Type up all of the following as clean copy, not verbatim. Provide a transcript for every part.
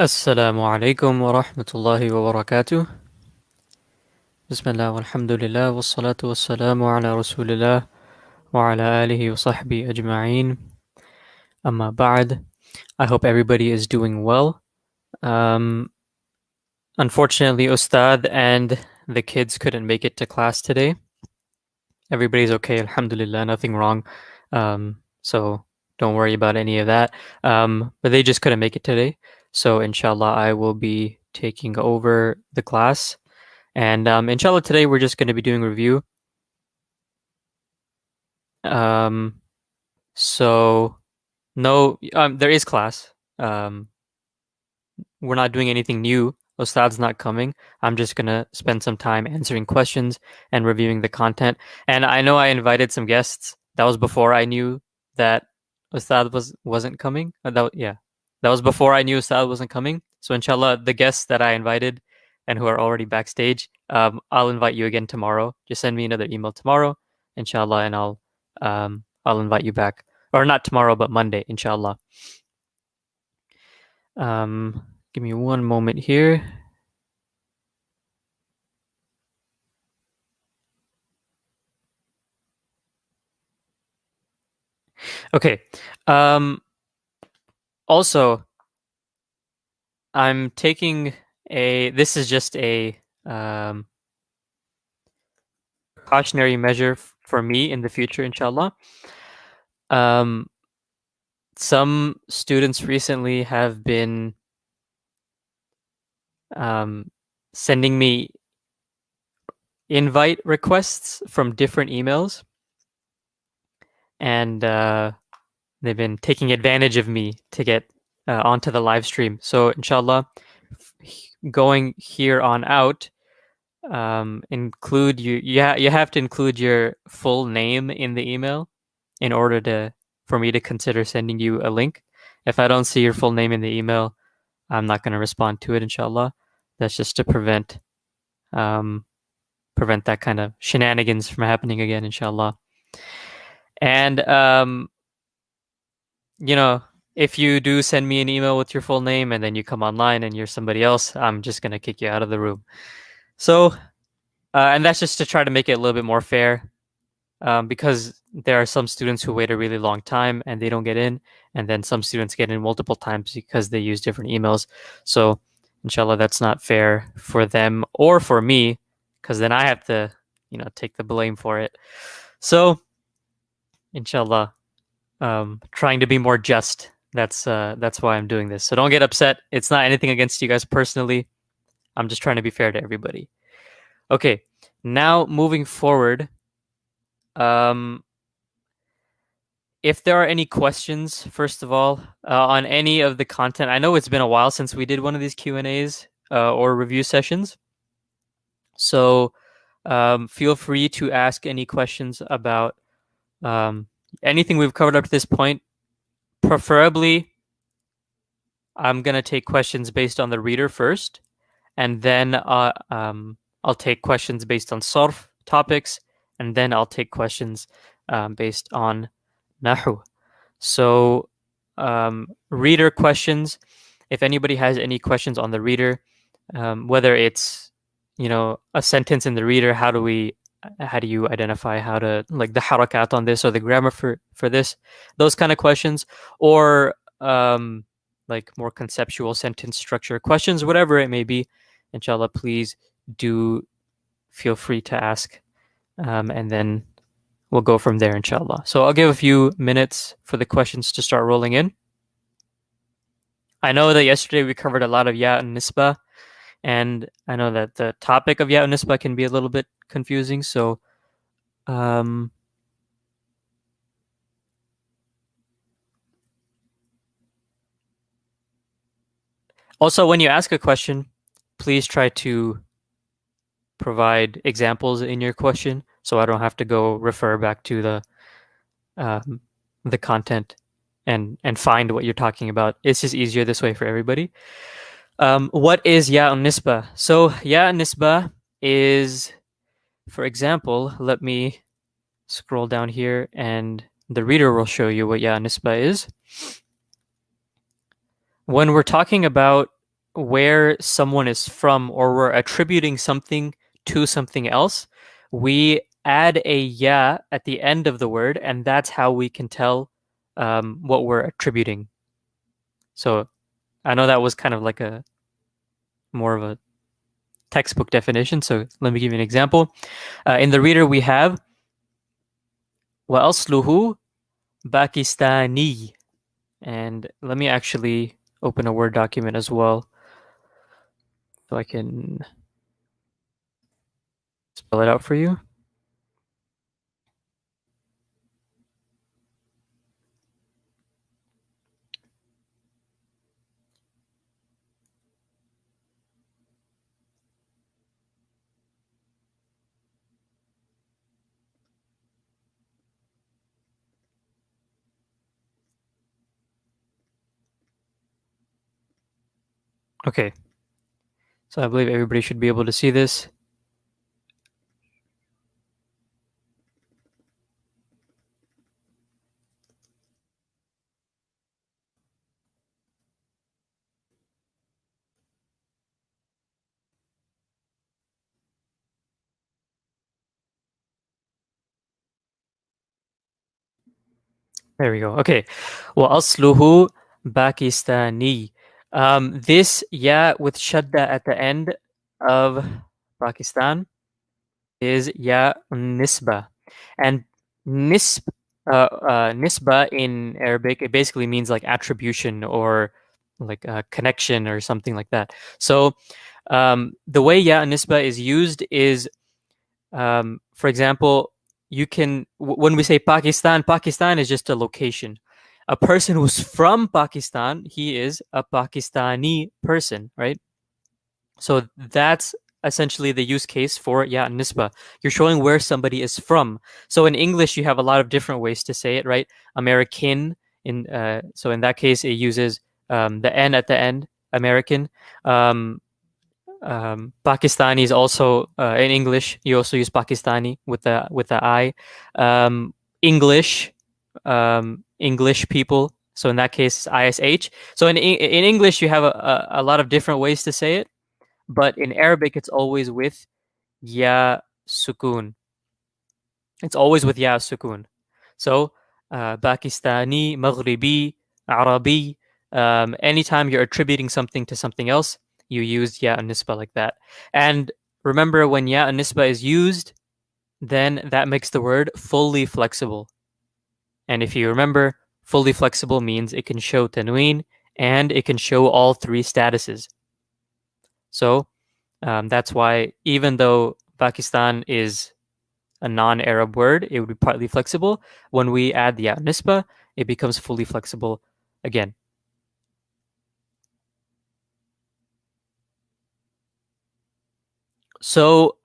السلام عليكم ورحمة الله وبركاته. بسم الله والحمد لله والصلاة والسلام على رسول الله وعلى آله وصحبه أجمعين. أما بعد, I hope everybody is doing well. Um, Unfortunately, Ustad and the kids couldn't make it to class today. Everybody's okay, alhamdulillah, nothing wrong. So don't worry about any of that. But they just couldn't make it today. So inshallah, I will be taking over the class. And inshallah, today we're just going to be doing a review. Um, so no, there is class. We're not doing anything new. Ustad's not coming. I'm just gonna spend some time answering questions and reviewing the content. And I know I invited some guests. That was before I knew that Ustad wasn't coming. That was before I knew Ustad wasn't coming. So inshallah, the guests that I invited and who are already backstage, I'll invite you again tomorrow. Just send me another email tomorrow, inshallah, and I'll invite you back. Or not tomorrow, but Monday, inshallah. Give me one moment here. Okay. Also, I'm taking this is just a precautionary measure for me in the future, inshallah. Some students recently have been sending me invite requests from different emails, and they've been taking advantage of me to get onto the live stream. So inshallah, going here on out, include you have to include your full name in the email in order for me to consider sending you a link. If I don't see your full name in the email, I'm not going to respond to it, inshallah. That's just to prevent that kind of shenanigans from happening again, inshallah. And if you do send me an email with your full name and then you come online and you're somebody else, I'm just going to kick you out of the room. So, and that's just to try to make it a little bit more fair, because there are some students who wait a really long time and they don't get in, and then some students get in multiple times because they use different emails. So, inshallah, that's not fair for them or for me, because then I have to, take the blame for it. So, inshallah, trying to be more just. That's why I'm doing this. So don't get upset. It's not anything against you guys personally. I'm just trying to be fair to everybody. Okay, now moving forward, if there are any questions, first of all, on any of the content, I know it's been a while since we did one of these Q&As or review sessions. So feel free to ask any questions about anything we've covered up to this point. Preferably, I'm going to take questions based on the reader first, and then I'll take questions based on sarf topics, and then I'll take questions based on nahu. So reader questions, if anybody has any questions on the reader, whether it's a sentence in the reader, how do you identify how to, like, the harakat on this or the grammar for this, those kind of questions, or like more conceptual sentence structure questions, whatever it may be, inshallah, please do feel free to ask, and then we'll go from there, inshallah. So I'll give a few minutes for the questions to start rolling in. I know that yesterday we covered a lot of ya and nisba, and I know that the topic of ya and nisba can be a little bit confusing, so also, when you ask a question, please try to provide examples in your question, so I don't have to go refer back to the content and find what you're talking about. It's just easier this way for everybody. What is ya and nisba? So ya and nisba is, for example, let me scroll down here and the reader will show you what ya and nisba is. When we're talking about where someone is from or we're attributing something to something else, we add a ya at the end of the word, and that's how we can tell what we're attributing. So I know that was kind of like a more of a textbook definition. So let me give you an example. In the reader, we have وَأَصْلُهُ Pakistani. And let me actually open a Word document as well so I can spell it out for you. Okay, so I believe everybody should be able to see this. There we go. Okay. وَأَصْلُهُ Pakistani. This ya with shadda at the end of Pakistan is ya nisba. And nisba in Arabic, it basically means like attribution or like a connection or something like that. So the way ya nisba is used is, for example, you can, when we say Pakistan, Pakistan is just a location. A person who's from Pakistan, he is a Pakistani person, right? So that's essentially the use case for ya nisba. You're showing where somebody is from. So in English, you have a lot of different ways to say it, right? American, so in that case, it uses the N at the end, American. Um, Pakistani is also in English. You also use Pakistani with the I. English, English people. So in that case, ISH. So in English, you have a lot of different ways to say it, but in Arabic, it's always with ya sukun. It's always with ya sukun. So Pakistani, Maghribi, Arabi. Anytime you're attributing something to something else, you use ya nisba like that. And remember, when ya nisba is used, then that makes the word fully flexible. And if you remember, fully flexible means it can show tanween and it can show all three statuses. So that's why even though Pakistan is a non-Arab word, it would be partly flexible. When we add the ya nisba, it becomes fully flexible again. So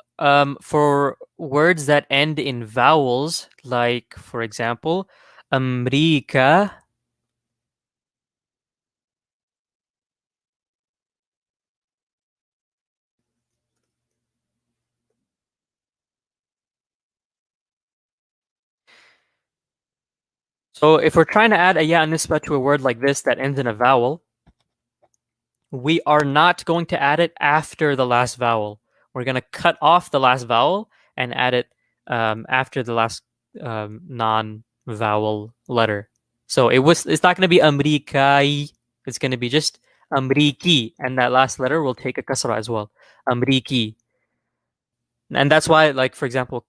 for words that end in vowels, like for example, Amrika. So if we're trying to add a ya nisba to a word like this that ends in a vowel, we are not going to add it after the last vowel. We're going to cut off the last vowel and add it after the last non-vowel letter. So it's not going to be Amrikai. It's going to be just Amriki, and that last letter will take a kasra as well. Amriki. And that's why, like, for example,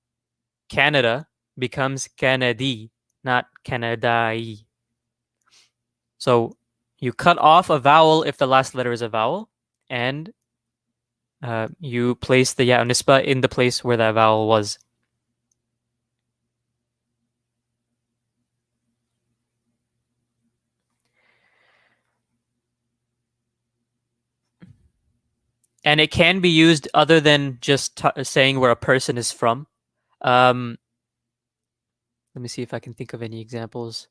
Canada becomes Canadi, not Canadai. So you cut off a vowel if the last letter is a vowel, and you place the ya nisba in the place where that vowel was. And it can be used other than just saying where a person is from. Let me see if I can think of any examples.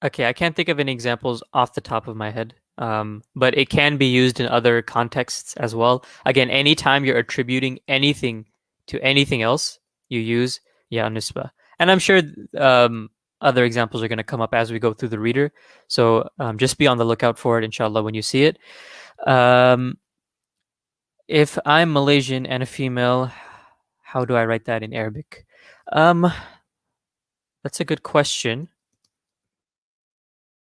Okay, I can't think of any examples off the top of my head, but it can be used in other contexts as well. Again, anytime you're attributing anything to anything else, you use ya nisba. And I'm sure um, other examples are going to come up as we go through the reader. So just be on the lookout for it, inshallah, when you see it. Um, if I'm Malaysian and a female, how do I write that in Arabic? Um, that's a good question.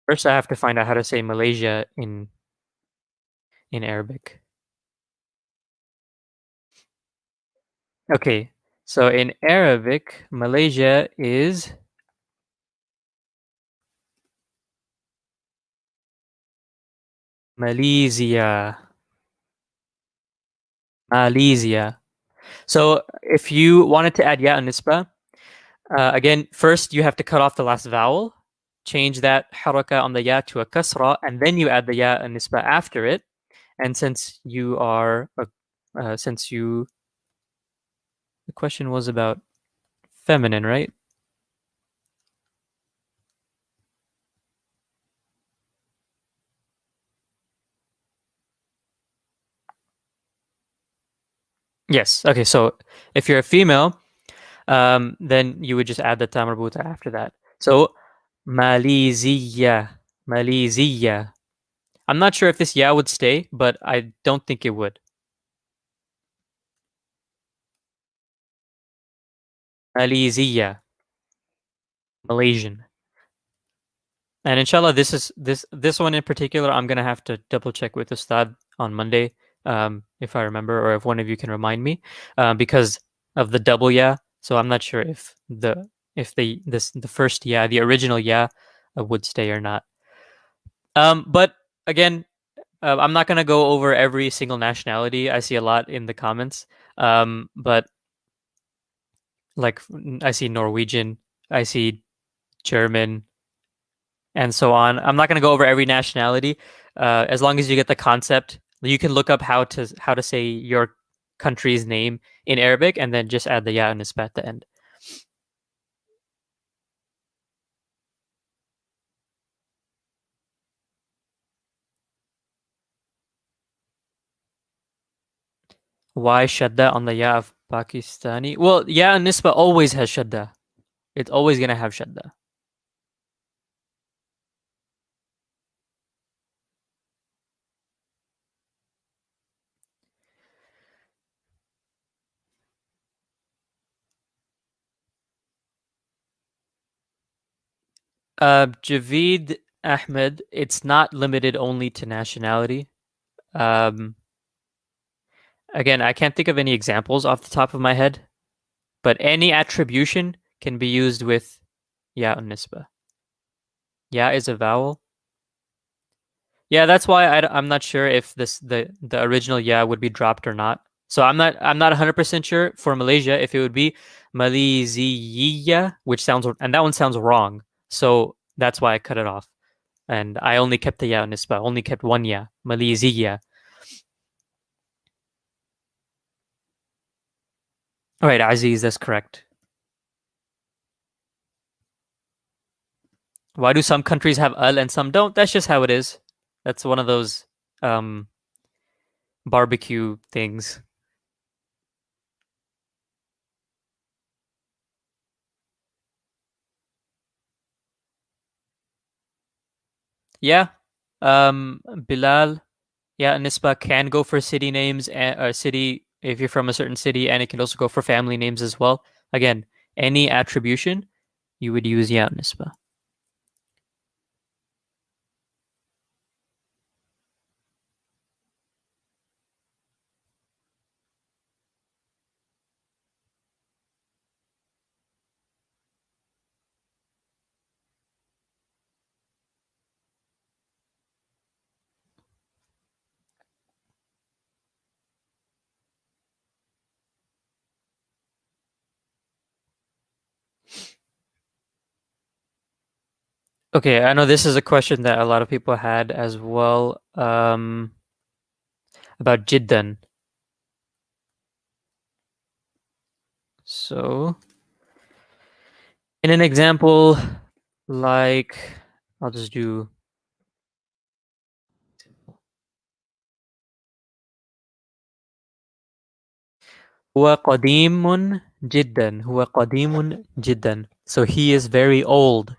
First, I have to find out how to say Malaysia in Arabic. Okay, so in Arabic, Malaysia is Malaysia. Malaysia. So if you wanted to add ya and nisba, again, first you have to cut off the last vowel, change that haraka on the ya to a kasra, and then you add the ya and nisba after it. And since you, the question was about feminine, right? Yes. Okay. So if you're a female, then you would just add the ta marbuta after that. So Maliziyya, Maliziyya. I'm not sure if this ya would stay, but I don't think it would. Maliziyya, Malaysian. And inshallah, this one in particular, I'm gonna have to double check with Ustad on Monday, if I remember, or if one of you can remind me, because of the double yeah. So I'm not sure if the first yeah, the original yeah, would stay or not. But again, I'm not gonna go over every single nationality. I see a lot in the comments, but like I see Norwegian, I see German, and so on. I'm not going to go over every nationality. As long as you get the concept, you can look up how to say your country's name in Arabic, and then just add the ya and nisba at the end. Why shadda on the ya of Pakistani? Well, ya and nisba always has shadda. It's always going to have shadda. Javeed Ahmed, it's not limited only to nationality. Um, again, I can't think of any examples off the top of my head, but any attribution can be used with ya and nisba. Ya is a vowel. Yeah, that's why I'm not sure if the original ya would be dropped or not. So I'm not 100% sure for Malaysia if it would be Malaysia, which sounds, and that one sounds wrong. So that's why I cut it off. And I only kept the ya nisba, only kept one ya, Malaysia. All right, Aziz, that's correct. Why do some countries have al and some don't? That's just how it is. That's one of those um barbecue things. Yeah. Bilal, yeah, Nisba can go for city names and city if you're from a certain city, and it can also go for family names as well. Again, any attribution you would use ya Nisba. Okay, I know this is a question that a lot of people had as well, about Jiddan. So, in an example, like I'll just do هو قديم جدا. هو قديم جدا. So he is very old.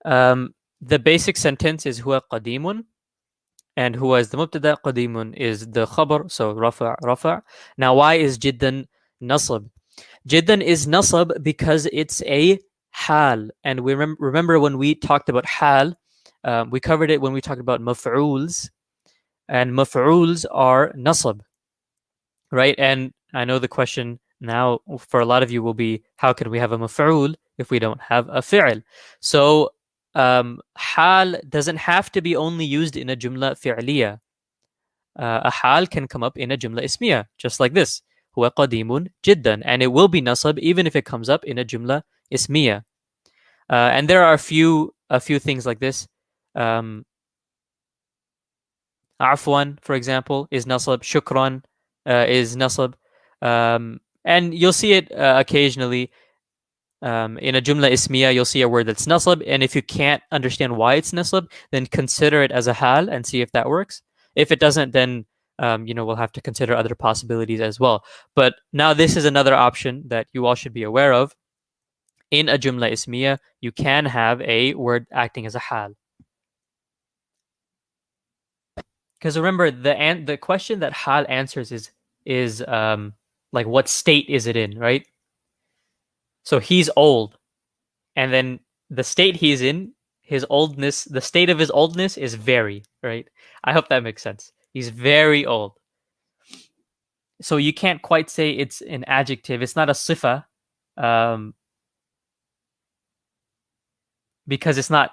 The basic sentence is هو قديم, and who is the mubtada, قديم is the khabar, so رفع. Now why is جدا nasab? Jiddan is nasab because it's a hal. And we remember when we talked about hal, we covered it when we talked about maf'uls, and maf'uls are nasab, right? And I know the question now for a lot of you will be, how can we have a maf'ul if we don't have a fi'l? So hal doesn't have to be only used in a jumla fi'liya. A hal can come up in a jumla ismiya, just like this. هو قديم جدا, and it will be nasab even if it comes up in a jumla ismiya. And there are a few things like this. Afwan, for example, is nasab. Shukran is nasab. And you'll see it occasionally in a jumla ismiya. You'll see a word that's nasab, and if you can't understand why it's nasab, then consider it as a hal and see if that works. If it doesn't, then we'll have to consider other possibilities as well. But now this is another option that you all should be aware of. In a jumla ismiya, you can have a word acting as a hal. Because remember, the question that hal answers is like what state is it in, right? So he's old, and then the state he's in, his oldness, the state of his oldness is very, right? I hope that makes sense. He's very old. So you can't quite say it's an adjective. It's not a sifa, because it's not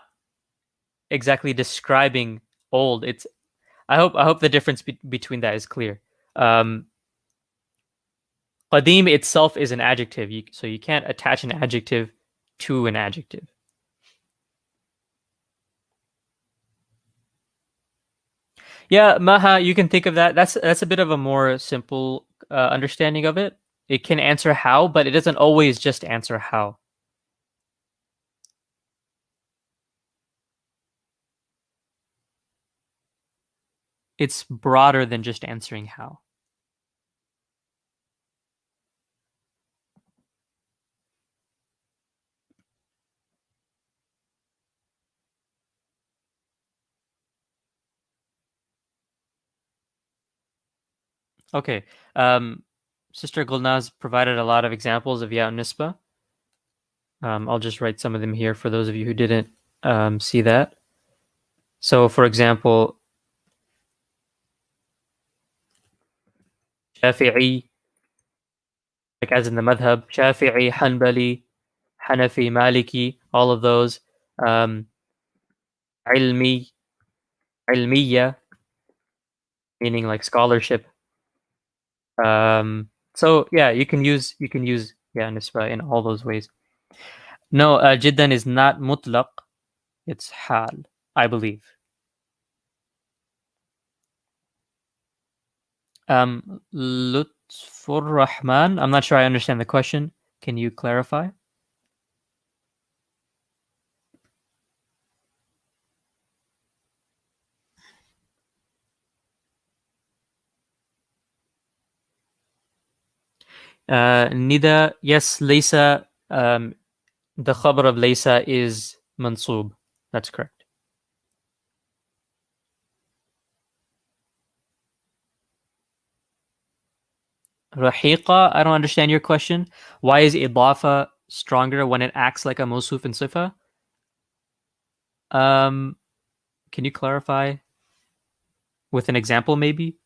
exactly describing old. I hope the difference between that is clear. Qadim itself is an adjective, so you can't attach an adjective to an adjective. Yeah, Maha, you can think of that. That's a bit of a more simple understanding of it. It can answer how, but it doesn't always just answer how. It's broader than just answering how. Okay. Sister Gulnaz provided a lot of examples of Ya Nisba. I'll just write some of them here for those of you who didn't see that. So, for example, Shafi'i, like as in the madhab, Shafi'i, Hanbali, Hanafi, Maliki, all of those. Ilmi, ilmiya, meaning like scholarship. So yeah, you can use yeah nisba in all those ways. No, jiddan is not mutlaq. It's hal, I believe. Lutfur Rahman. I'm not sure I understand the question. Can you clarify? Nida, yes, Laysa. The khabar of Laysa is mansub. That's correct. Rahiqa, I don't understand your question. Why is idafa stronger when it acts like a mawsuf and sifa? Um, can you clarify with an example, maybe?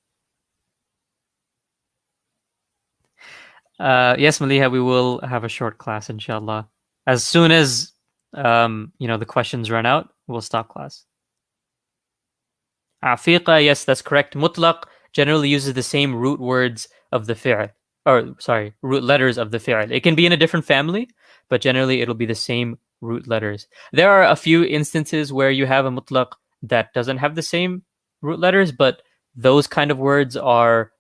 Yes, Maliha, we will have a short class, inshallah. As soon as the questions run out, we'll stop class. Afiqa, yes, that's correct. Mutlaq generally uses the same root words of the fi'l, or sorry, root letters of the fi'l. It can be in a different family, but generally it'll be the same root letters. There are a few instances where you have a mutlaq that doesn't have the same root letters, but those kind of words are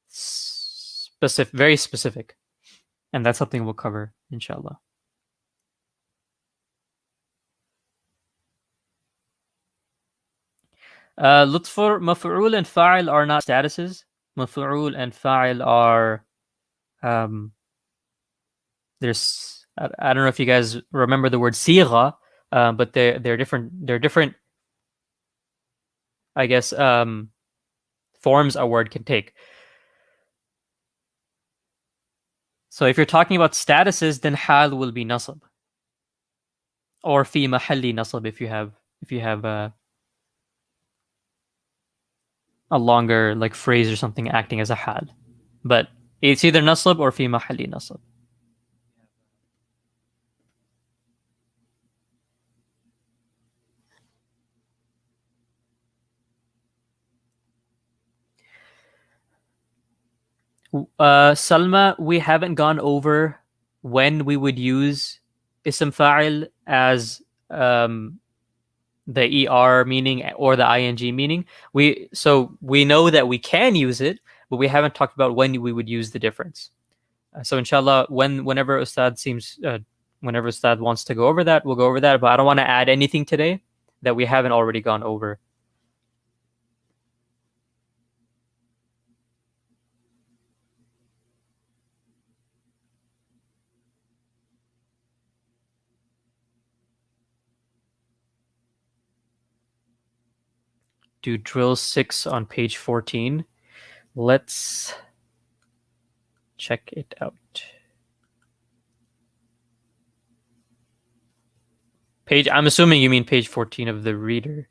specific, very specific, and that's something we'll cover, inshallah. Lutfur, maf'ul, and fa'il are not statuses. Maf'ul and fa'il are um, there's I don't know if you guys remember the word sigha, but they're different. They're different. I guess forms a word can take. So if you're talking about statuses, then hal will be nasab, or fi mahalli nasab if you have a longer like phrase or something acting as a hal. But it's either nasab or fi mahalli nasab. Salma, we haven't gone over when we would use ism fa'il as um, the er meaning or the ing meaning. We know that we can use it, but we haven't talked about when we would use the difference. So inshallah, whenever Ustad wants to go over that, we'll go over that. But I don't want to add anything today that we haven't already gone over. Do drill 6 on page 14. Let's check it out. I'm assuming you mean page 14 of the reader.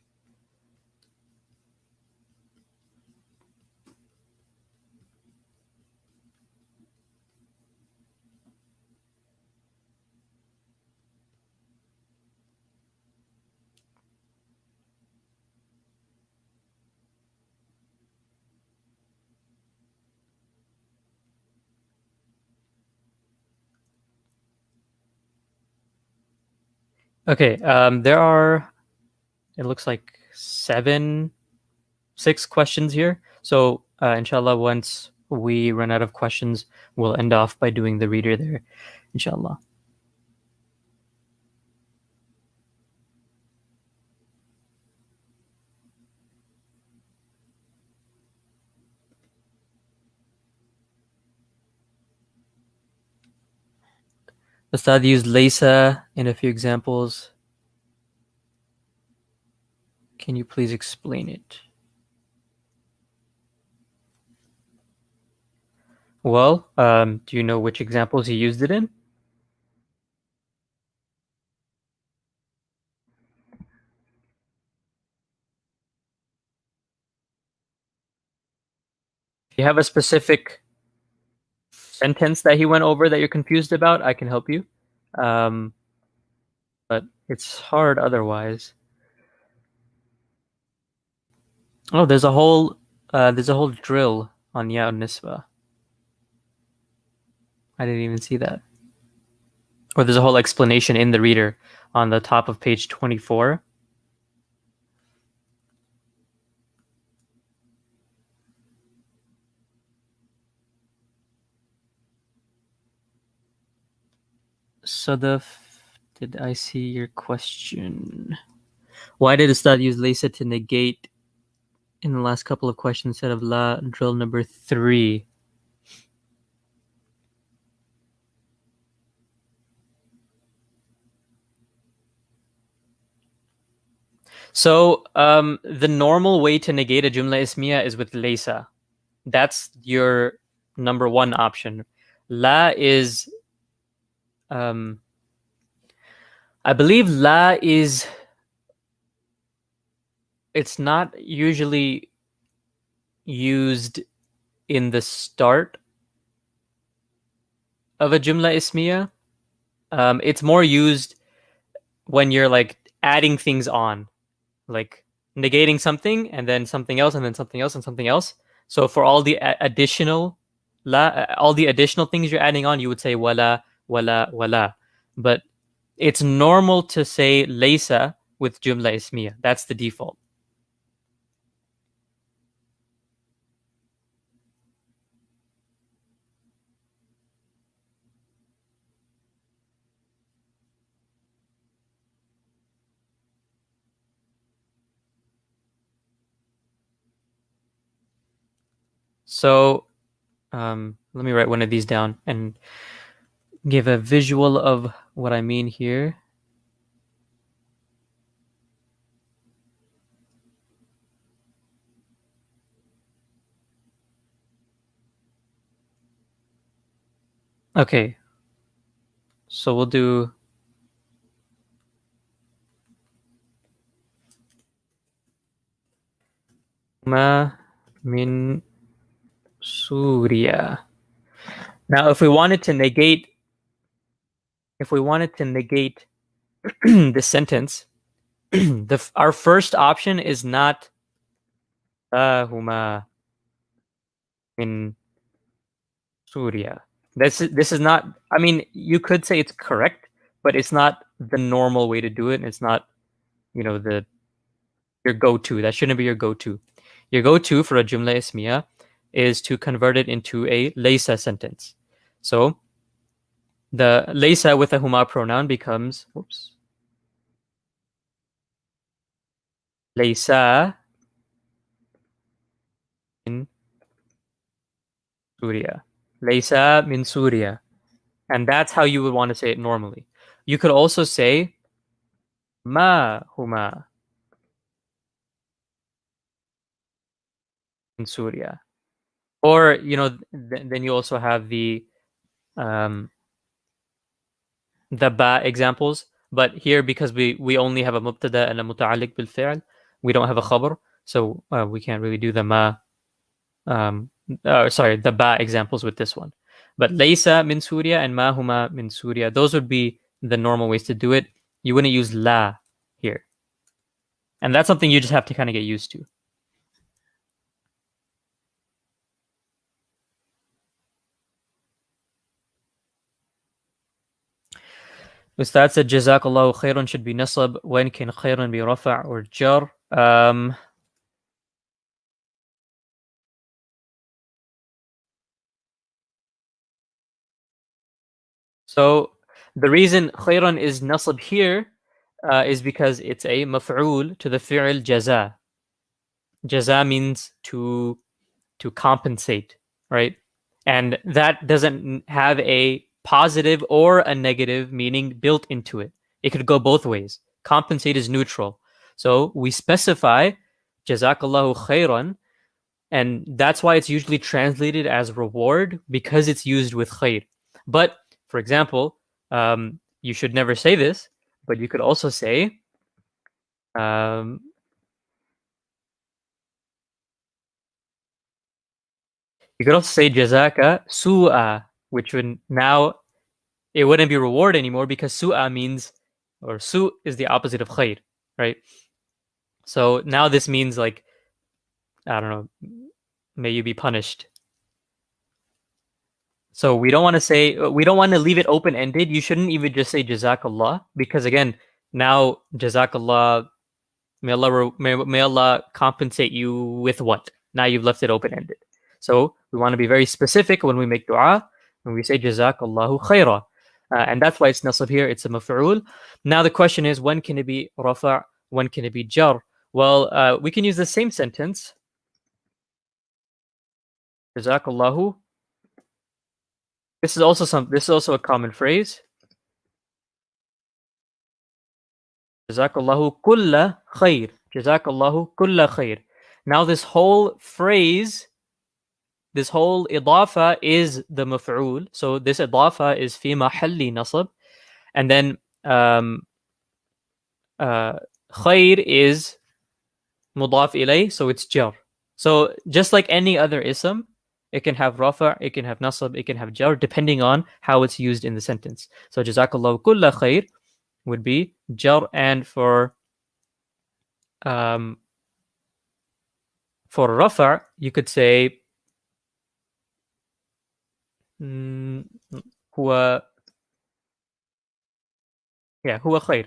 Okay, there are, it looks like 6 questions here. So inshallah, once we run out of questions, we'll end off by doing the reader there, inshallah. Ustad used Laysa in a few examples. Can you please explain it? Well, do you know which examples he used it in? If you have a specific sentence that he went over that you're confused about, I can help you. But it's hard otherwise. Oh, there's a whole drill on Ya Nisba. I didn't even see that. Or there's a whole explanation in the reader on the top of page 24. Sadaf, did I see your question? Why did Ustad use Laysa to negate in the last couple of questions instead of La drill number 3? So the normal way to negate a Jumla Ismiya is with Laysa. That's your number 1 option. La is I believe La is, it's not usually used in the start of a Jumla Ismiya. It's more used when you're like adding things on, like negating something and then something else and then something else and something else. So for all the additional all the additional things you're adding on, you would say wala, wala, wala. But it's normal to say laysa with Jumla Ismiya. That's the default. So let me write one of these down and give a visual of what I mean here. Okay, so we'll do ma min Surya. Now, if we wanted to negate the sentence, our first option is not huma min Surya. This is not. I mean, you could say it's correct, but it's not the normal way to do it. It's not, the your go-to. That shouldn't be your go-to. Your go-to for a jumla ismiya is to convert it into a laysa sentence. So the laysa with a huma pronoun becomes laysa min Surya. Laysa min Surya. And that's how you would want to say it normally. You could also say ma huma min Surya. Or, then you also have um, the ba examples. But here, because we only have a mubtada and a muta'alliq bil fi'l, we don't have a khabar. So we can't really do the the ba examples with this one. But laysa min Surya and ma huma min Surya, those would be the normal ways to do it. You wouldn't use la here. And that's something you just have to kind of get used to. Ustad said Jazakallahu khairan should be nasab. When can khairan be rafa' or jar? So the reason khairan is nasab here is because it's a maf'ul to the fi'l jaza. Jaza means to compensate, right? And that doesn't have a positive or a negative meaning built into it. It could go both ways. Compensate is neutral. So we specify Jazakallahu khairan, and that's why it's usually translated as reward because it's used with khair. But for example, you should never say this, but you could also say, um, jazaka su'a, which would now it wouldn't be reward anymore because su'a means, or su is the opposite of khair, right? So now this means like, I don't know, may you be punished. So we don't want to say, we don't want to leave it open ended. You shouldn't even just say jazakallah because again, now jazakallah, may Allah compensate you with what? Now you've left it open ended. So we want to be very specific when we make dua, when we say jazakallahu khaira. And that's why it's nasab here, it's a maf'ul. Now the question is, when can it be rafa'? When can it be jar? Well, we can use the same sentence. Jazakallahu. This is also a common phrase. Jazakallahu kulla khair. Jazakallahu kulla khair. Now this whole phrase, this whole idafa is the maf'ul. So this idafa is fi mahalli nasab. And then khair is mudaf ilay, so it's jar. So just like any other ism, it can have rafa', it can have nasab, it can have jar, depending on how it's used in the sentence. So jazakallahu kulla khair would be jar, and for rafa', you could say huwa, huwa khair.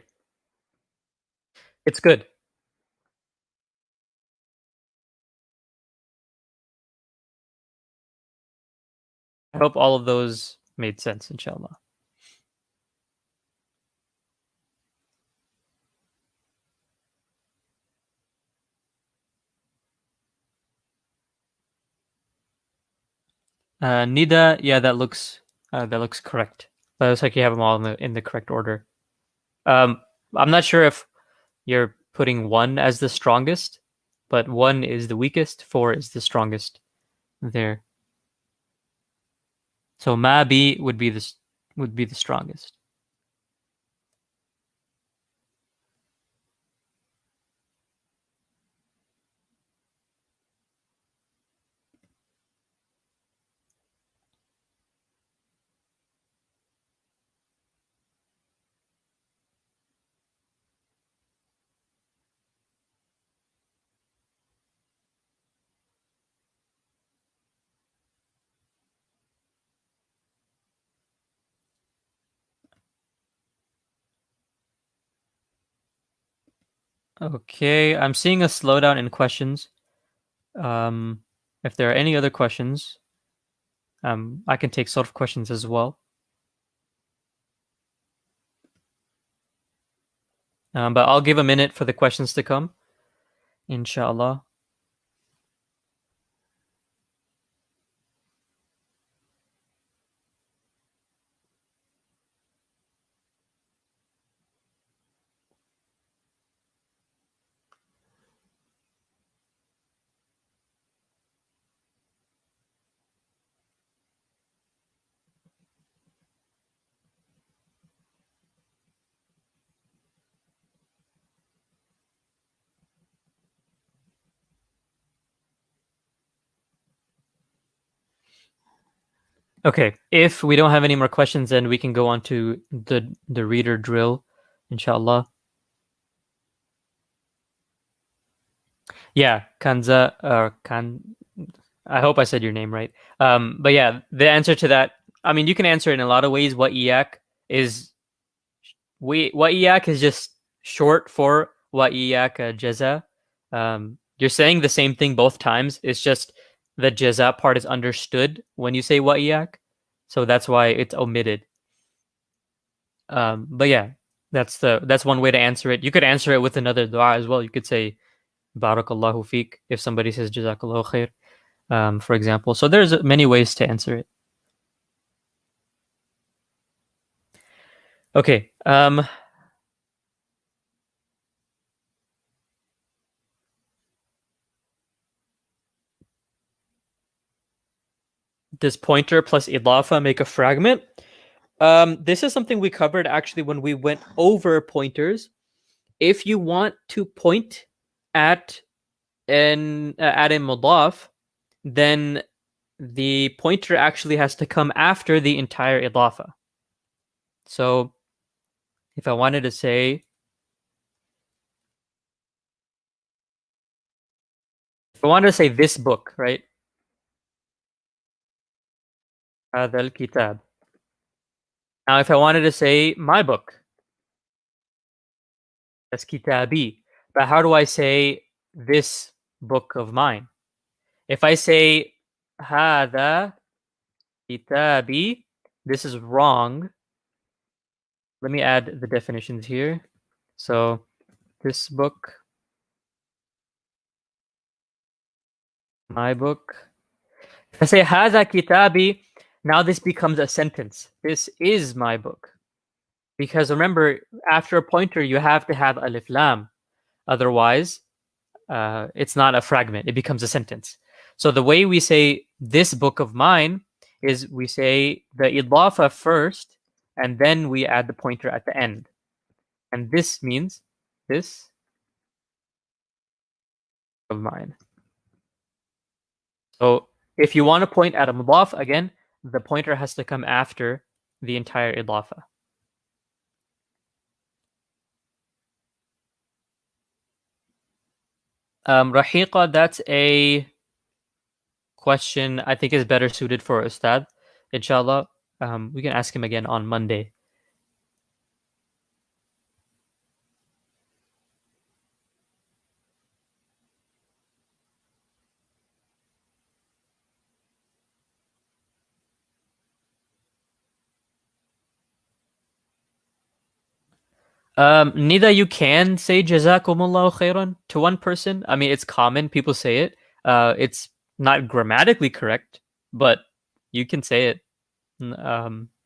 It's good. I hope all of those made sense, inshallah. Nida, yeah, that looks correct. That looks like you have them all in the correct order. I'm not sure if you're putting 1 as the strongest, but 1 is the weakest, 4 is the strongest there. So Mabi would be the strongest. Okay, I'm seeing a slowdown in questions. If there are any other questions, I can take sort of questions as well. But I'll give a minute for the questions to come, inshallah. Okay, if we don't have any more questions, then we can go on to the reader drill, inshallah. Yeah, Kanza or Kan. I hope I said your name right. But yeah, the answer to that, I mean, you can answer it in a lot of ways. Is Wa'iyak is just short for Wa'iyak jaza. You're saying the same thing both times. It's just the jaza part is understood when you say Wa'iyak, so that's why it's omitted. But yeah, that's one way to answer it. You could answer it with another dua as well. You could say Barakallahu feek if somebody says Jazakallahu khair, for example. So there's many ways to answer it. Okay. Does pointer plus idafa make a fragment? This is something we covered actually when we went over pointers. If you want to point at a mudaf, then the pointer actually has to come after the entire idafa. So if I wanted to say, this book, right? هذا الكتاب. Now, if I wanted to say my book, that's kitabi. But how do I say this book of mine? If I say هذا kitabi, this is wrong. Let me add the definitions here. So this book, my book. If I say هذا kitabi, now this becomes a sentence. This is my book. Because remember, after a pointer, you have to have alif lam. Otherwise, it's not a fragment. It becomes a sentence. So the way we say this book of mine is we say the idafa first, and then we add the pointer at the end. And this means this of mine. So if you want to point at a mudaf, again, the pointer has to come after the entire idafa. Rahiqa, that's a question I think is better suited for Ustad. Inshallah, we can ask him again on Monday. Nida, you can say Jazakumullahu khairan to one person. I mean, it's common. People say it. It's not grammatically correct, but You can say it.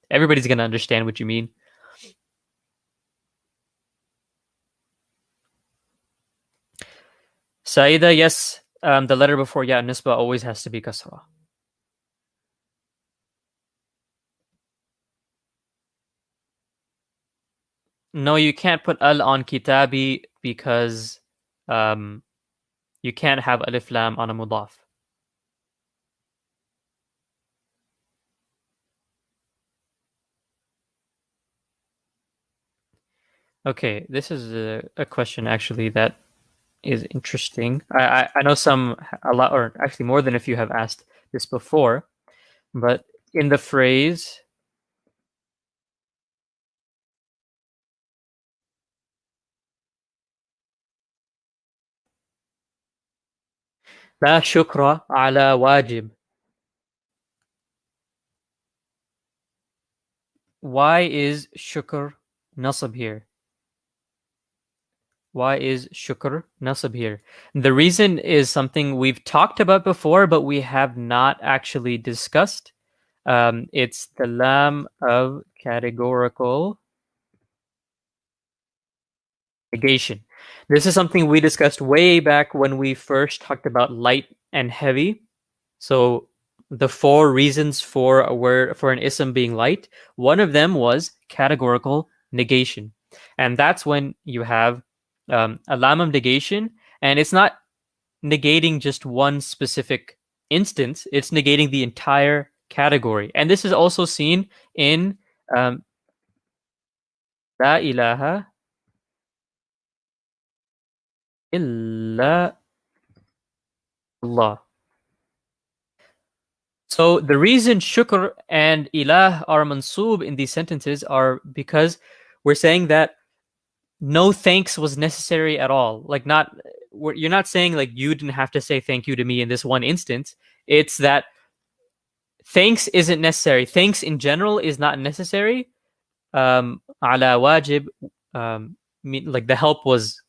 Everybody's gonna understand what you mean. Saida, yes. The letter before ya nisba always has to be kasra. No, you can't put al on kitabi because um, you can't have alif lam on a mudaf. Okay, this is a question actually that is interesting. I know a lot, or actually more than a few have asked this before, but in the phrase لا شكر على واجب, why is shukr nasab here? Why is shukr nasab here? The reason is something we've talked about before, but we have not actually discussed. It's the lam of categorical negation. This is something we discussed way back when we first talked about light and heavy. So the four reasons for a word for an ism being light, one of them was categorical negation, and that's when you have a lam of negation, and it's not negating just one specific instance; it's negating the entire category. And this is also seen in La ilaha illa Allah. So the reason shukr and ilah are mansub in these sentences are because we're saying that no thanks was necessary at all. Like you're not saying like you didn't have to say thank you to me in this one instance. It's that thanks isn't necessary. Thanks in general is not necessary. Ala wajib, like the help was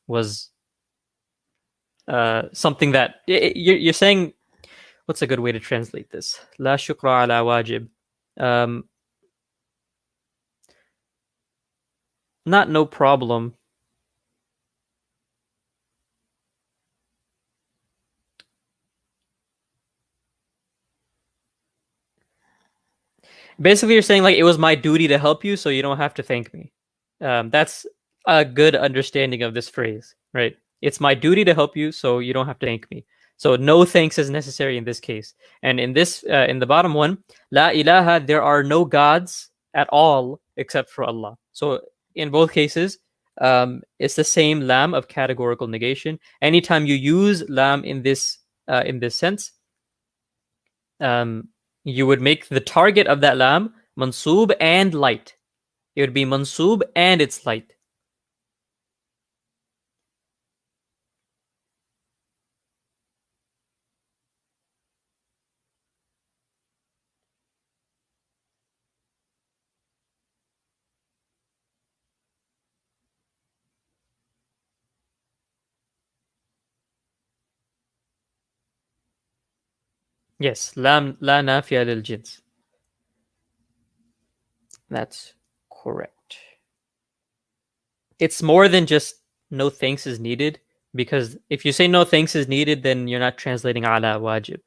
something that you're saying. What's a good way to translate this? La shukra ala wajib. Um, Not no problem. Basically, you're saying like it was my duty to help you, so you don't have to thank me. That's a good understanding of this phrase, right? It's my duty to help you, so you don't have to thank me. So no thanks is necessary in this case. And in in the bottom one, la ilaha, there are no gods at all except for Allah. So in both cases, it's the same lam of categorical negation. Anytime you use lam in this sense, um, you would make the target of that lam mansub and light. It would be mansub and it's light. Yes, lam la nafiya lil jins. That's correct. It's more than just no thanks is needed, because if you say no thanks is needed, then you're not translating ala wajib.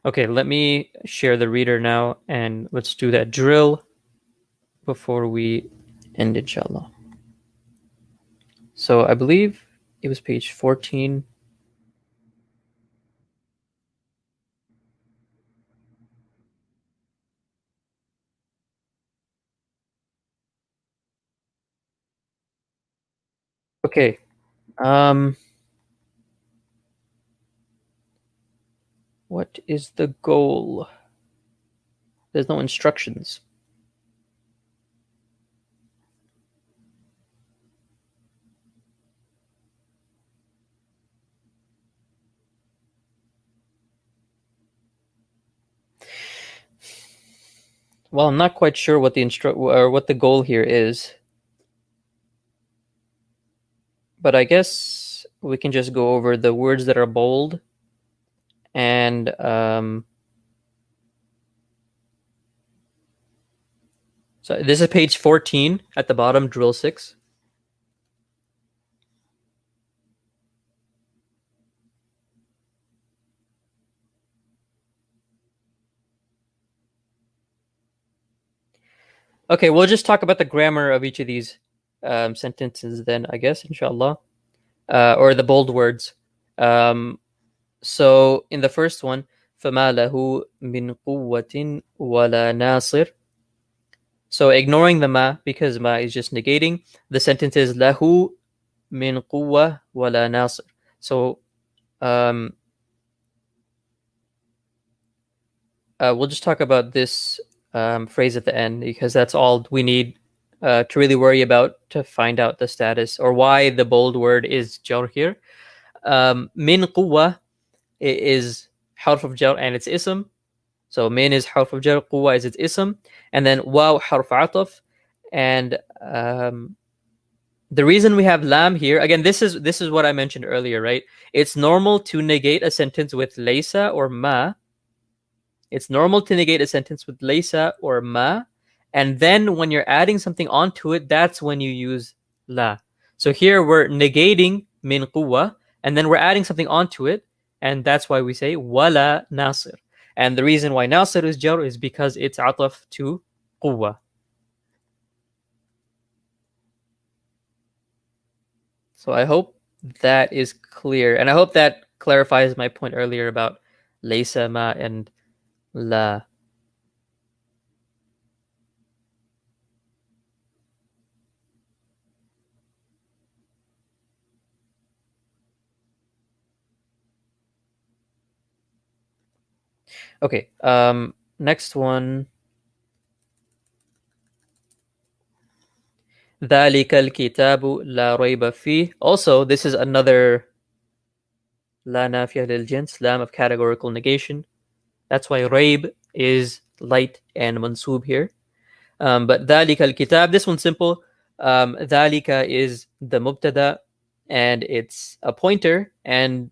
Okay, let me share the reader now and let's do that drill before we end, inshallah. So I believe it was page 14. Okay. What is the goal? There's no instructions. Well, I'm not quite sure what the goal here is, but I guess we can just go over the words that are bold and so this is page 14 at the bottom, drill 6. Okay, we'll just talk about the grammar of each of these sentences then, I guess, inshallah. Or the bold words. So in the first one, فَمَا لَهُ مِنْ قُوَّةٍ وَلَا نَاصِرٍ. So ignoring the ma, because ma is just negating, the sentence is lahu min quwwa wala nasir. So we'll just talk about this phrase at the end, because that's all we need to really worry about to find out the status or why the bold word is jar here. Min quwwa is harf of jar and it's ism. So min is harf of jar, quwwa is its ism, and then waw harf ataf. And the reason we have lam here, again, this is what I mentioned earlier, right? It's normal to negate a sentence with laysa or ma. It's normal to negate a sentence with laysa or ma, and then when you're adding something onto it, that's when you use la. So here we're negating min quwwa, and then we're adding something onto it, and that's why we say wala nasir. And the reason why nasir is jar is because it's ataf to quwwa. So I hope that is clear, and I hope that clarifies my point earlier about laysa, ma, and la. Okay, next one. ذَلِكَ الْكِتَابُ لَا رَيْبَ فِيهِ. Also, this is another la nafiyah lil jins, lam of categorical negation. That's why rayb is light and mansoob here. But ذَلِكَ الْكِتَاب, this one's simple. ذَلِكَ is the mubtada, and it's a pointer, and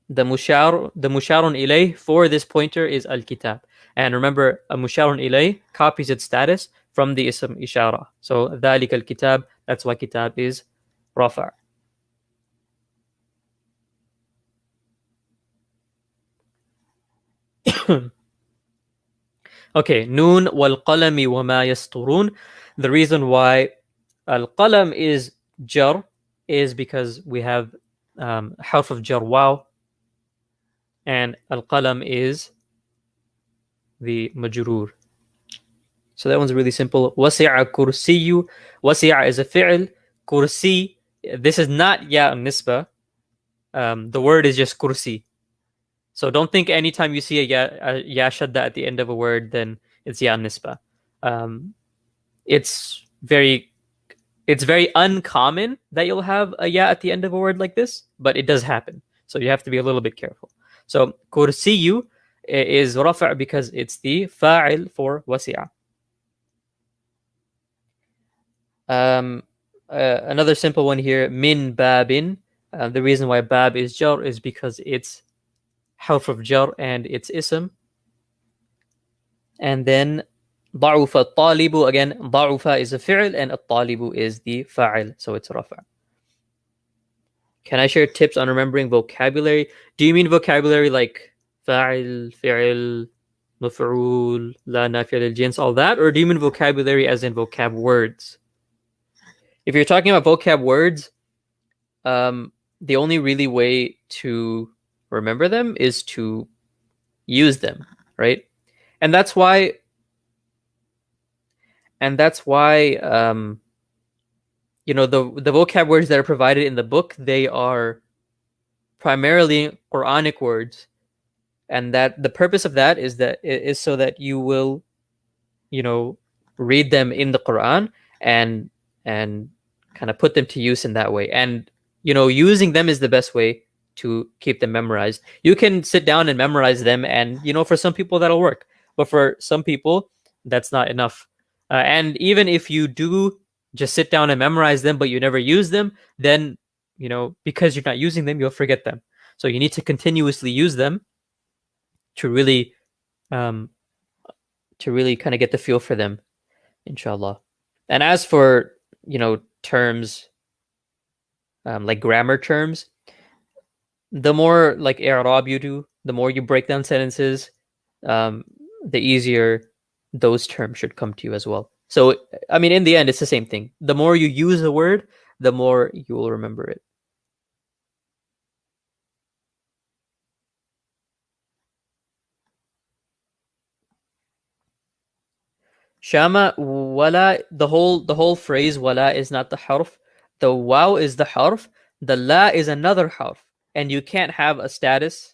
the musharun ilayh for this pointer is al-kitab. And remember, a musharun ilayh copies its status from the ism ishara. So ذَلِكَ الْكِتاب, that's why kitab is rafa'. Okay, noon wal qalami wa ma yasturun. The reason why al-qalam is jar is because we have harf of jar waw, and al-qalam is the majroor. So that one's really simple. Wasi'a kursiyu. Wasi'a is a fi'l. Kursi, this is not ya nisba. The word is just kursi. So don't think anytime you see a ya shadda at the end of a word, then it's ya nisba. It's very uncommon that you'll have a ya at the end of a word like this, but it does happen. So you have to be a little bit careful. So kursiyu is rafa' because it's the fa'il for wasi'a. Another simple one here, min babin. The reason why bab is jar is because it's harf of jar and it's ism. And then ضعف الطالب, again, ضعف is a fi'l and الطالب is the fa'il, so it's rafa'. Can I share tips on remembering vocabulary? Do you mean vocabulary like fa'il, fi'il, maf'ul, la nafiyah lil jins, all that? Or do you mean vocabulary as in vocab words? If you're talking about vocab words, the only really way to remember them is to use them, right? And that's why you know, the vocab words that are provided in the book, they are primarily Quranic words, and that the purpose of that is so that you will, you know, read them in the Quran and kind of put them to use in that way. And you know, using them is the best way to keep them memorized. You can sit down and memorize them, and you know, for some people that'll work, but for some people that's not enough. And even if you do just sit down and memorize them, but you never use them, then because you're not using them, you'll forget them. So you need to continuously use them to really um kind of get the feel for them, inshallah. And as for, terms, like grammar terms, the more like i'rab you do, the more you break down sentences, um, the easier those terms should come to you as well. So, I mean, in the end, it's the same thing. The more you use a word, the more you will remember it. Shama wala, the whole phrase wala is not the harf. The wow is the harf. The la is another harf, and you can't have a status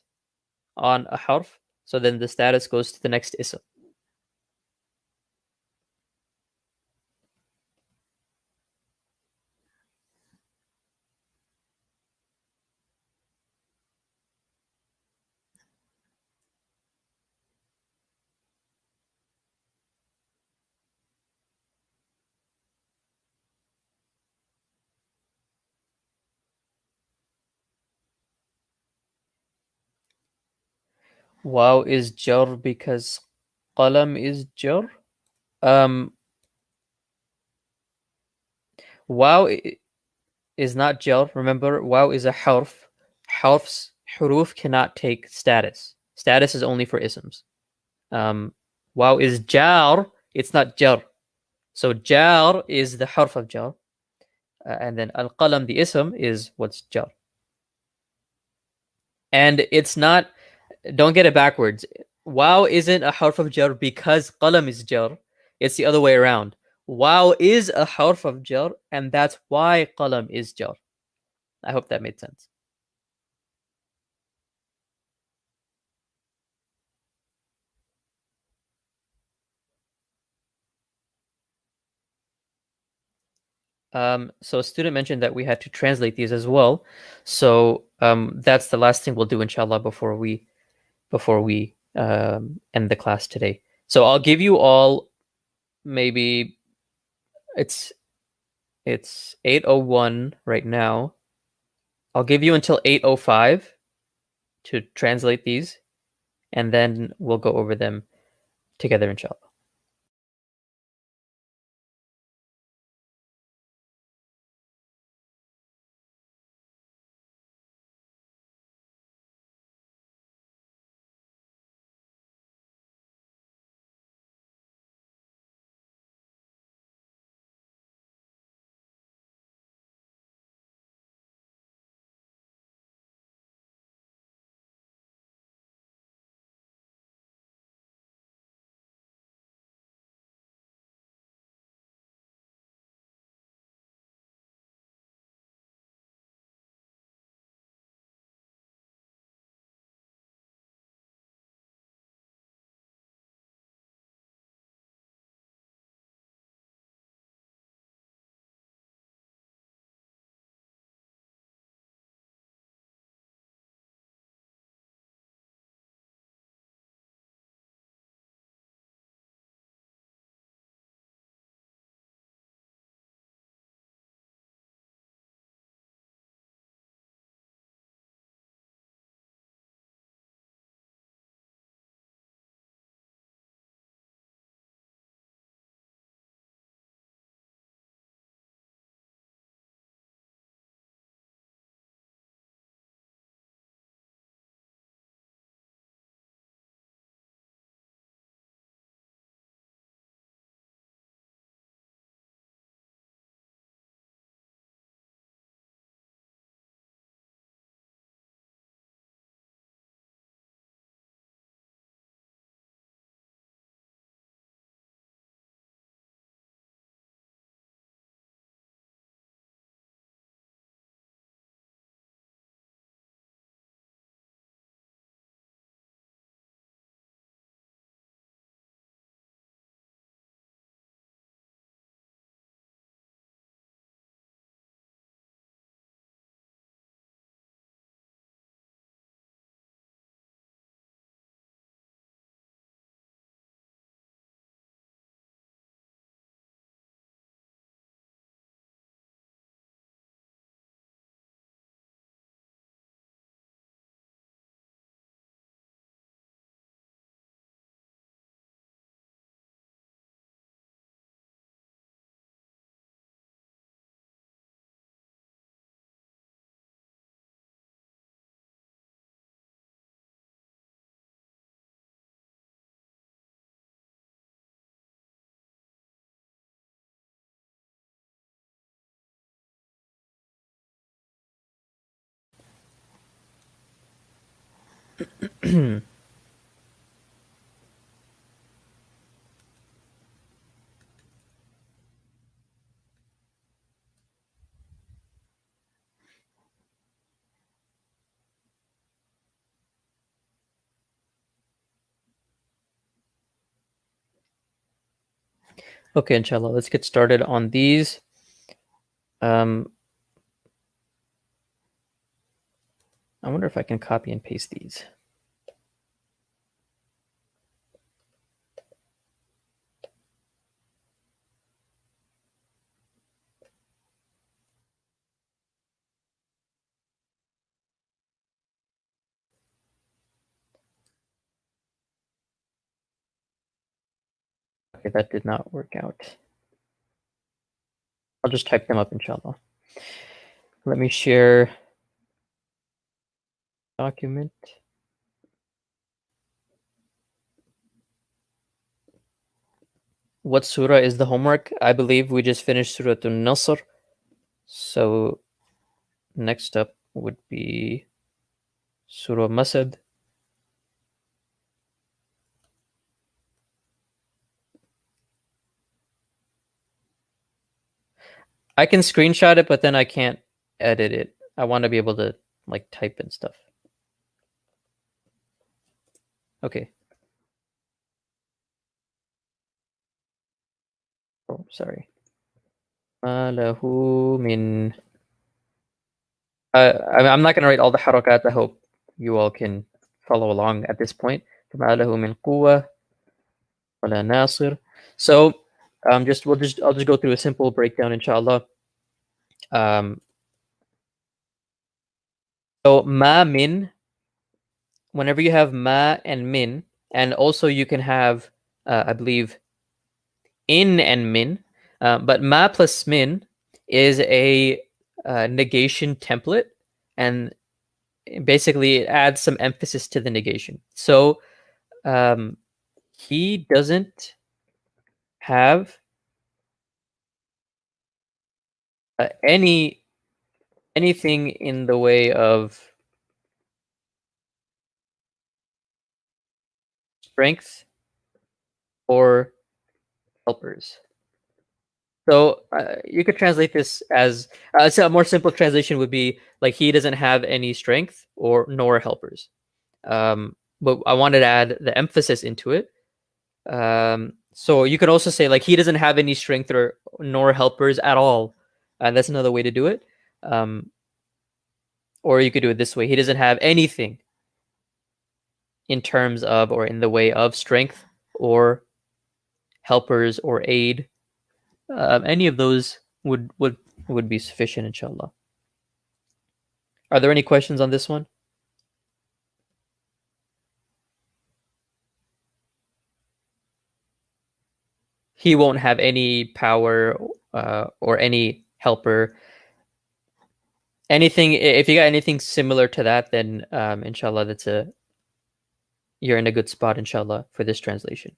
on a harf. So then the status goes to the next ism. Wow is jar because qalam is jar. Um, wow is not jar. Remember, wow is a harf. Harfs, huruf cannot take status. Status is only for isms. Um, wow is jar. It's not jar. So jar is the harf of jar. And then al qalam, the ism, is what's jar. And it's not, don't get it backwards. Wow isn't a harf of jar because qalam is jar. It's the other way around. Wow is a harf of jar, and that's why qalam is jar. I hope that made sense. So a student mentioned that we had to translate these as well. So that's the last thing we'll do, inshallah, before we end the class today. So I'll give you all, maybe it's 8:01 right now. I'll give you until 8:05 to translate these, and then we'll go over them together, inshallah. Okay, inshallah, let's get started on these. I wonder if I can copy and paste these. Okay, that did not work out. I'll just type them up, inshallah. Let me share document. What surah is the homework? I believe we just finished Surah An-Nasr. So next up would be Surah Masad. I can screenshot it, but then I can't edit it. I want to be able to like type and stuff. Okay. Oh, sorry. Lahu min. I'm not going to write all the harakat. I hope you all can follow along at this point. فَمَا لَهُ مِنْ قُوَّةٍ وَلَا نَاصِرٍ. So, I'll just go through a simple breakdown, inshallah. So ma min, whenever you have ma and min, and also you can have, I believe, in and min, but ma plus min is a negation template, and basically it adds some emphasis to the negation. So he doesn't have anything in the way of strength or helpers. So you could translate this as so a more simple translation would be like he doesn't have any strength or nor helpers. But I wanted to add the emphasis into it. So you could also say like he doesn't have any strength or nor helpers at all. That's another way to do it. Or you could do it this way: he doesn't have anything in terms of or in the way of strength or helpers or aid. Any of those would be sufficient, inshallah. Are there any questions on this one? He won't have any power or any helper. Anything, if you got anything similar to that, then inshallah, you're in a good spot, inshallah, for this translation.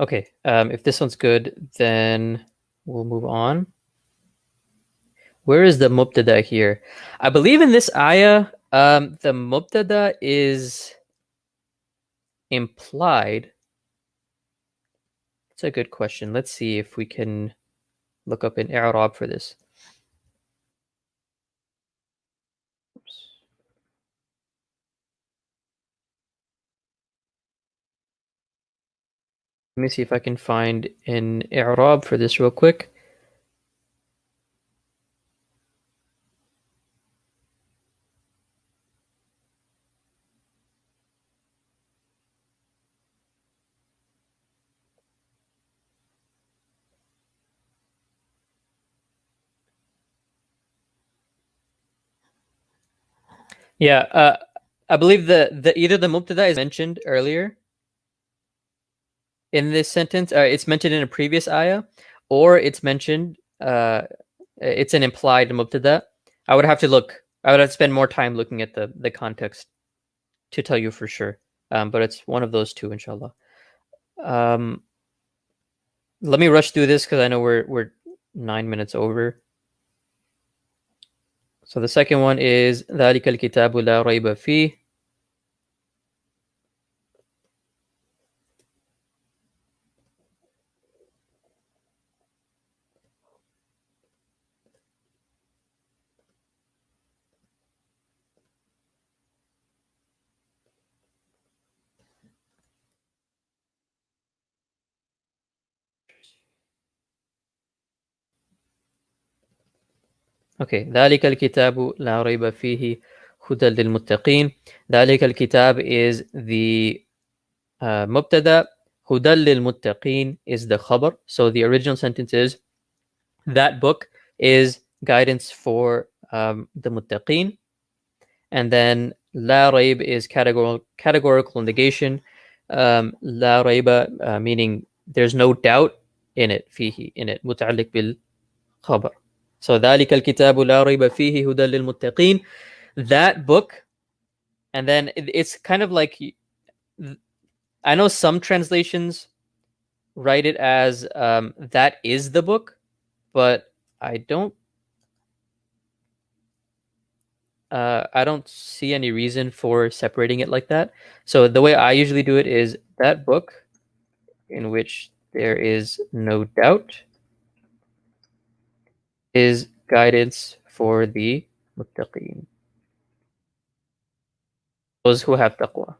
Okay, if this one's good, then we'll move on. Where is the mubtada here? I believe in this ayah, the mubtada is implied. It's a good question. Let's see if we can look up an i'rab for this. Oops. Let me see if I can find an i'rab for this real quick. Yeah, I believe the either the mubtada is mentioned earlier in this sentence, it's mentioned in a previous ayah, or it's mentioned, it's an implied mubtada. I would have to look. I would have to spend more time looking at the context to tell you for sure. But it's one of those two, inshallah. Let me rush through this because I know we're 9 minutes over. So the second one is ذلك الكتاب لا ريب فيه. Okay, ذلك الكتاب لا ريب فيه هدى للمتقين. ذلك الكتاب is the mubtada. هدى للمتقين is the khabar. So the original sentence is that book is guidance for the muttaqin. And then لا ريب is categorical negation. لا ريب meaning there's no doubt in it, فيه, in it, متعلق بالخبر. So ذلك الكتاب لا ريب فيه هدى للمتقين. That book, and then it's kind of like, I know some translations write it as that is the book, but I don't see any reason for separating it like that. So the way I usually do it is that book in which there is no doubt is guidance for the muttaqeen, those who have taqwa.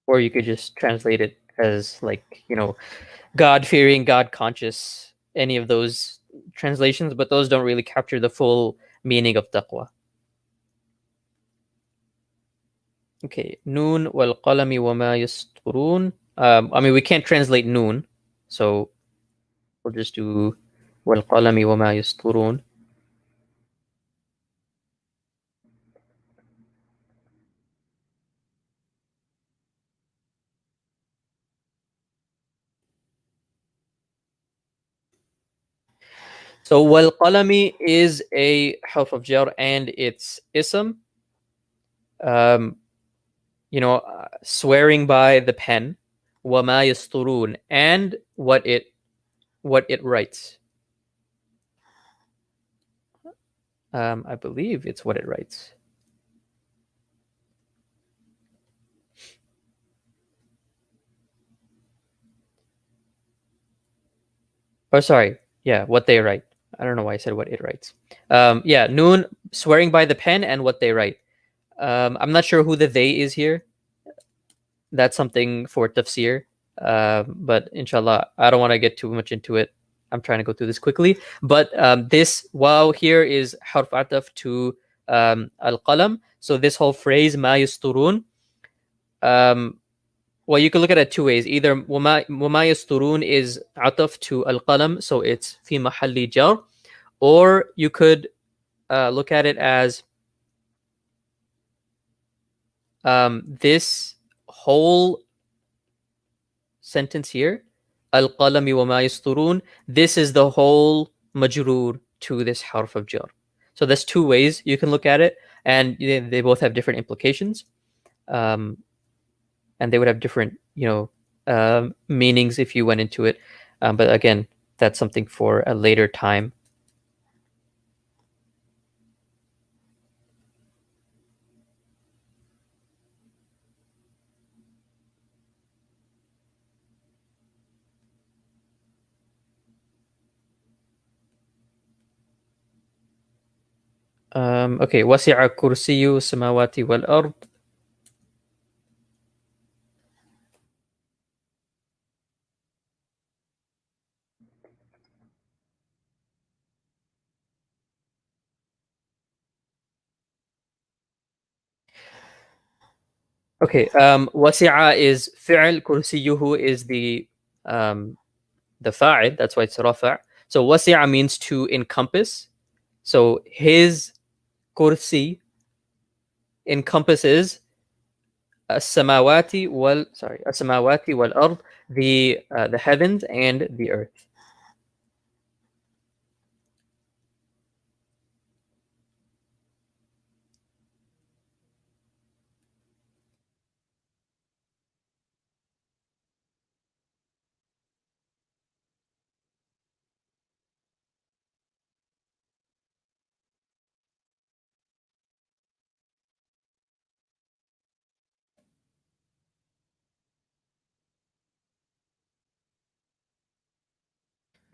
Or you could just translate it as like, God-fearing, God-conscious, any of those translations, but those don't really capture the full meaning of taqwa. Okay, noon wal qalami wa ma yasturun. I mean, we can't translate noon, so we'll just do wal qalami wa ma yasturun. So wal qalami is a harf of jar and it's ism. Swearing by the pen, wa ma yasturun, and what it writes. I believe it's what it writes. Oh, sorry. Yeah, what they write. I don't know why I said what it writes. Yeah, noon, swearing by the pen and what they write. I'm not sure who the they is here. That's something for tafsir. But inshallah, I don't want to get too much into it. I'm trying to go through this quickly. But this wow here is harf ataf to al-qalam. So this whole phrase, ma yasturun, well, you can look at it two ways. Either wama yasturun is ataf to al-qalam, so it's fi mahalli jar, or you could look at it as this whole sentence here, al-qalami wa ma yasturun, this is the whole majroor to this harf of jar. So there's two ways you can look at it, and they both have different implications. And they would have different, meanings if you went into it. But again, that's something for a later time. Okay, وسع كرسي السماوات والأرض. Okay, وسع is فعل, كرسيه is the fa'il, that's why it's rafa'. So وسع means to encompass. So his kursi encompasses as-samawati wal ard, the heavens and the earth.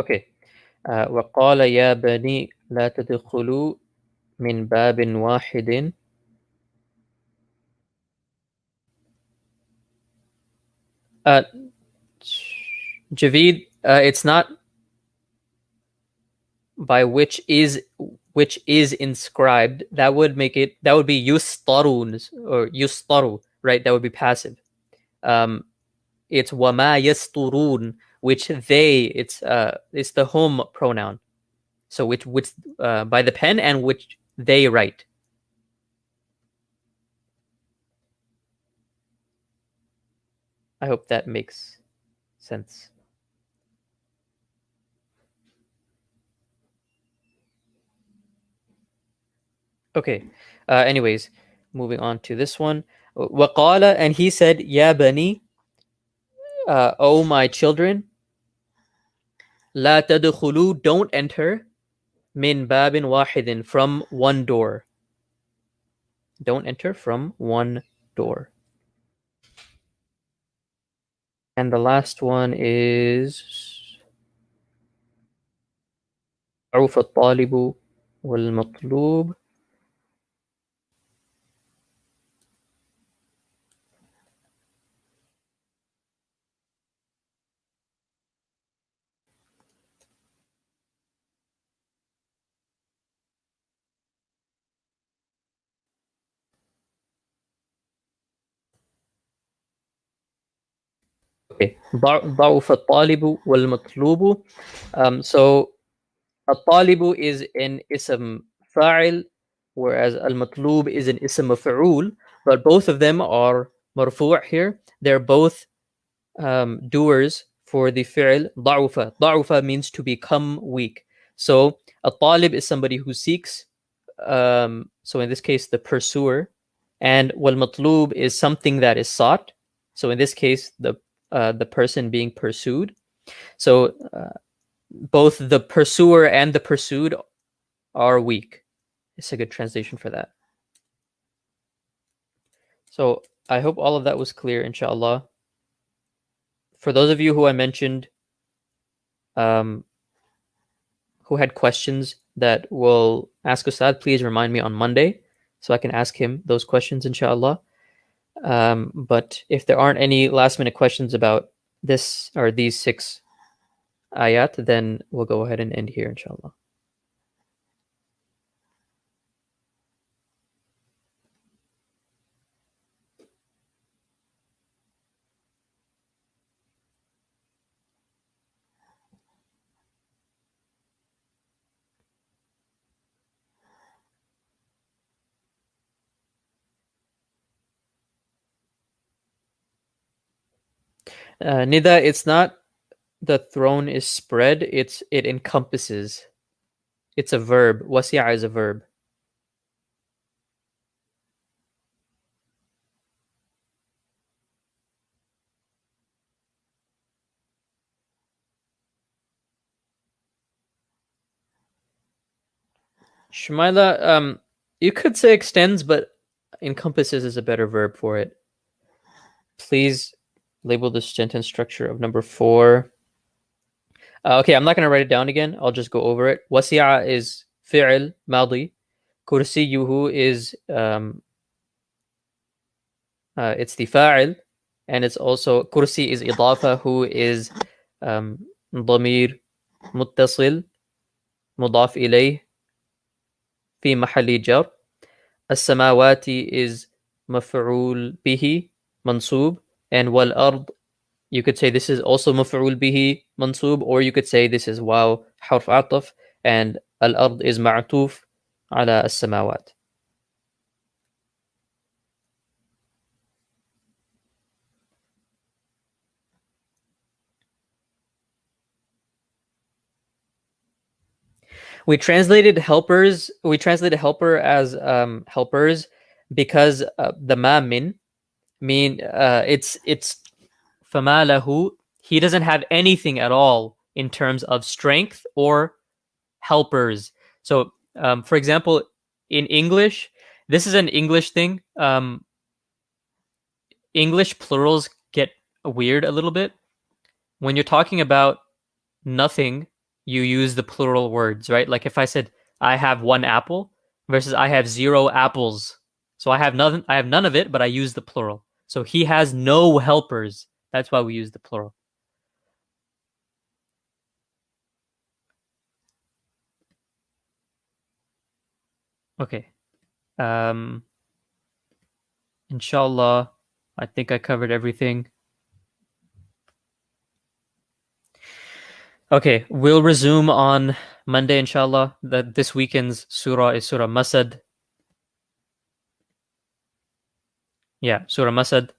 Okay. وقال يا بني لا تدخلوا من باب واحد. Uh, Javid, it's not by which is inscribed. That would make it. That would be yustarun or yustaru, right? That would be passive. It's wama yasturun, which they. It's the home pronoun. So which by the pen and which they write. I hope that makes sense. Okay. Anyways, moving on to this one. Waqala, and he said, Ya bani, O my children, la tadkhulu, don't enter, min babin wahidin, from one door. Don't enter from one door. And the last one is عرف الطالب والمطلوب. Okay. ضعف الطالب والمطلوب. So الطالب is an ism fa'il, whereas al-matlub is an ism maf'ul, but both of them are marfu' here. They're both doers for the fi'il ضعف. ضعف means to become weak. So al-talib is somebody who seeks. So in this case, the pursuer, and wal-matlub is something that is sought. So in this case, the person being pursued. So both the pursuer and the pursued are weak. It's a good translation for that. So I hope all of that was clear, inshallah. For those of you who I mentioned, who had questions that will ask Ustad, please remind me on Monday so I can ask him those questions, inshallah. But if there aren't any last minute questions about this or these 6 ayat, then we'll go ahead and end here, inshallah. Nida, it's not the throne is spread, it encompasses. It's a verb. Wasi'a is a verb. Shmaila, you could say extends, but encompasses is a better verb for it. Please label the sentence structure of number 4. Okay, I'm not going to write it down again. I'll just go over it. Wasi'a is fi'il, madi. Kursiyuhu is it's the fa'il, and it's also kursi is idafa, who is ضمير متصل مضاف إليه في محل جر. السماوات is مفعول به منصوب, and والأرض, you could say this is also مفعول به منصوب, or you could say this is واو حرف عطف, and الأرض is معطوف على السماوات. We translated helpers. We translated helper as helpers because the ma min mean it's فما له. He doesn't have anything at all in terms of strength or helpers. So, for example, in English, this is an English thing. English plurals get weird a little bit. When you're talking about nothing, you use the plural words, right? Like if I said I have one apple versus I have 0 apples. So I have none of it, but I use the plural. So he has no helpers. That's why we use the plural. Okay. Inshallah, I think I covered everything. Okay, we'll resume on Monday, inshallah. This weekend's surah is Surah Masad. Yeah, Surah Masad.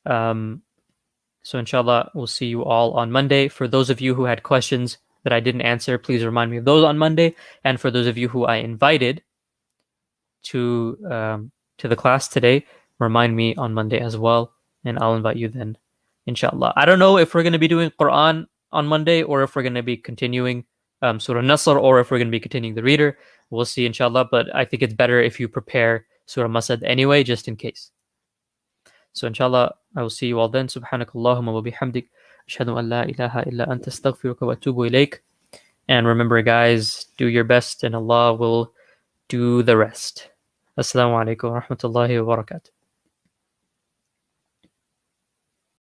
So inshallah, we'll see you all on Monday. For those of you who had questions that I didn't answer, please remind me of those on Monday. And for those of you who I invited to the class today, remind me on Monday as well, and I'll invite you then, inshallah. I don't know if we're going to be doing Quran on Monday or if we're going to be continuing Surah Nasr or if we're going to be continuing the reader. We'll see, inshallah. But I think it's better if you prepare Surah Masad anyway, just in case. So inshallah, I will see you all then. Subhanakallahumma wa bihamdik. Ashhadu an la ilaha illa anta astaghfiruka wa atubu ilayk. And remember, guys, do your best and Allah will do the rest. Assalamu alaikum wa rahmatullahi wa barakatuh.